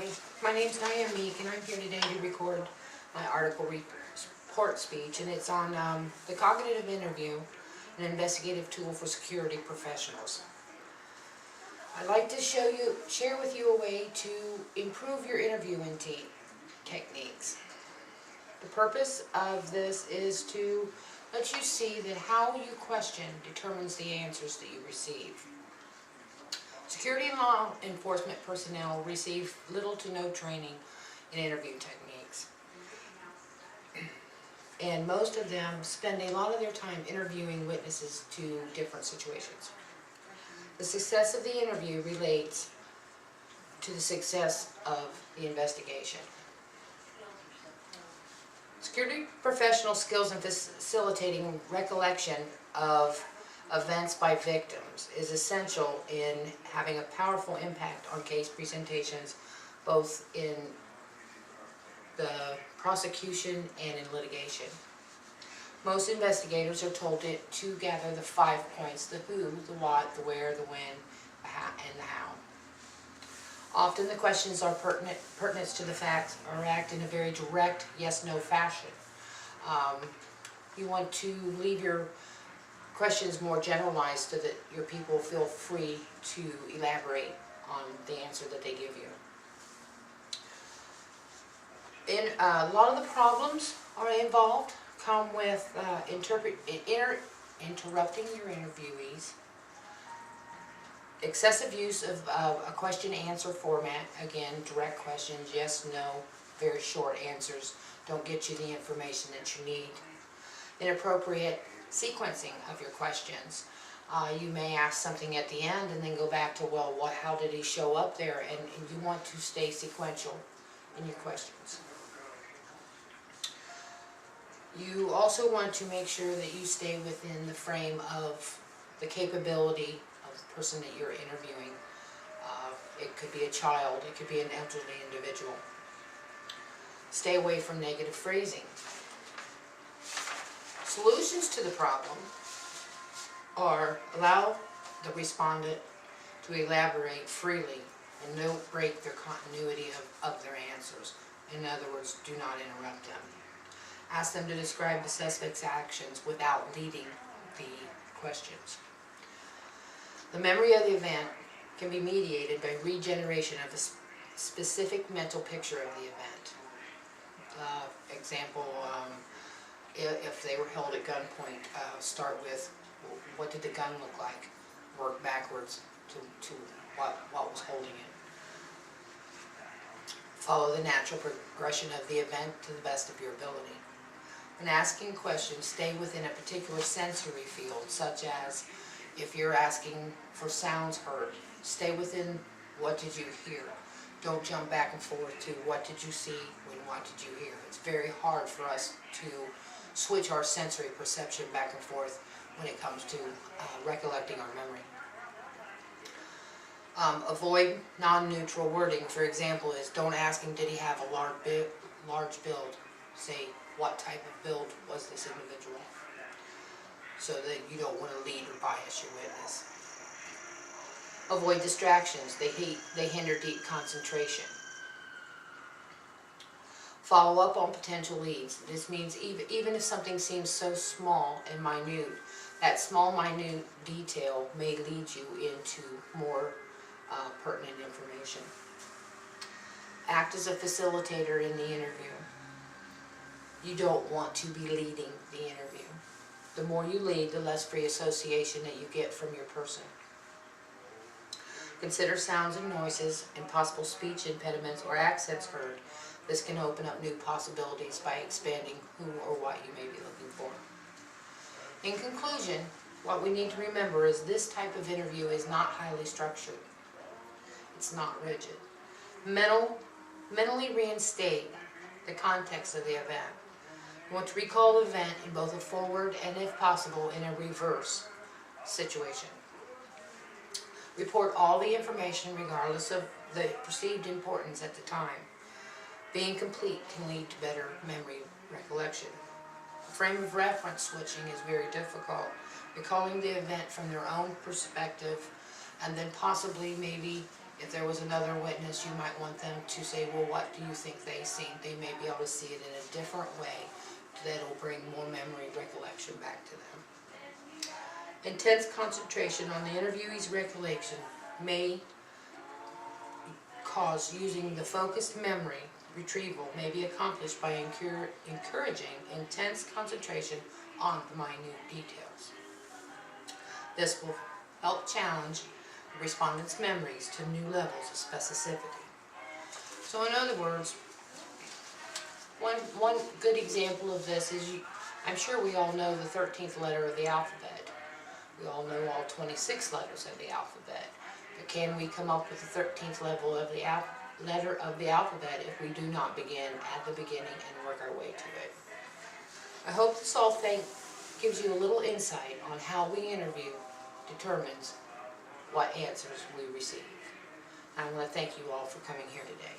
everybody. My name's Diane Meek, and I'm here today to record my article report speech, and it's on the cognitive interview, an investigative tool for security professionals. I'd like to share with you a way to improve your interviewing techniques. The purpose of this is to let you see that how you question determines the answers that you receive. Security and law enforcement personnel receive little to no training in interview techniques. And most of them spend a lot of their time interviewing witnesses to different situations. The success of the interview relates to the success of the investigation. Security professional skills in facilitating recollection of events by victims is essential in having a powerful impact on case presentations, both in the prosecution and in litigation. Most investigators are told to gather the 5 points: the who, the what, the where, the when, the how, and the how. Often the questions are pertinent to the facts or act in a very direct yes-no fashion. You want to leave your questions more generalized so that your people feel free to elaborate on the answer that they give you. A lot of the problems involved come with interrupting your interviewees, excessive use of a question-answer format, again, direct questions, yes, no, very short answers, don't get you the information that you need. Inappropriate sequencing of your questions. You may ask something at the end and then go back to, well, how did he show up there? And you want to stay sequential in your questions. You also want to make sure that you stay within the frame of the capability of the person that you're interviewing. It could be a child, it could be an elderly individual. Stay away from negative phrasing. Solutions to the problem are allow the respondent to elaborate freely and don't break their continuity of their answers. In other words, do not interrupt them. Ask them to describe the suspect's actions without leading the questions. The memory of the event can be mediated by regeneration of a specific mental picture of the event. Example, if they were held at gunpoint, start with what did the gun look like? Work backwards to what was holding it. Follow the natural progression of the event to the best of your ability. When asking questions, stay within a particular sensory field, such as if you're asking for sounds heard, stay within what did you hear. Don't jump back and forth to what did you see when what did you hear. It's very hard for us to switch our sensory perception back and forth when it comes to recollecting our memory. Avoid non-neutral wording. For example, don't ask him, did he have a large build? Say, what type of build was this individual? So that you don't want to lead or bias your witness. Avoid distractions. They hinder deep concentration. Follow up on potential leads. This means even if something seems so small and minute, that small, minute detail may lead you into more pertinent information. Act as a facilitator in the interview. You don't want to be leading the interview. The more you lead, the less free association that you get from your person. Consider sounds and noises and possible speech impediments or accents heard. This can open up new possibilities by expanding who or what you may be looking for. In conclusion, what we need to remember is this type of interview is not highly structured. It's not rigid. Mentally reinstate the context of the event. You want to recall the event in both a forward and, if possible, in a reverse situation. Report all the information regardless of the perceived importance at the time. Being complete can lead to better memory recollection. Frame of reference switching is very difficult. Recalling the event from their own perspective and then possibly maybe If there was another witness, you might want them to say, well, what do you think they seen? They may be able to see it in a different way that'll bring more memory recollection back to them. Intense concentration on the interviewee's recollection may cause using the focused memory retrieval may be accomplished by encouraging intense concentration on the minute details. This will help challenge the respondent's memories to new levels of specificity. So in other words, one good example of this is, I'm sure we all know the 13th letter of the alphabet. We all know all 26 letters of the alphabet. But can we come up with the 13th level of the letter of the alphabet if we do not begin at the beginning and work our way to it? I hope this all gives you a little insight on how we interview determines what answers we receive. I want to thank you all for coming here today.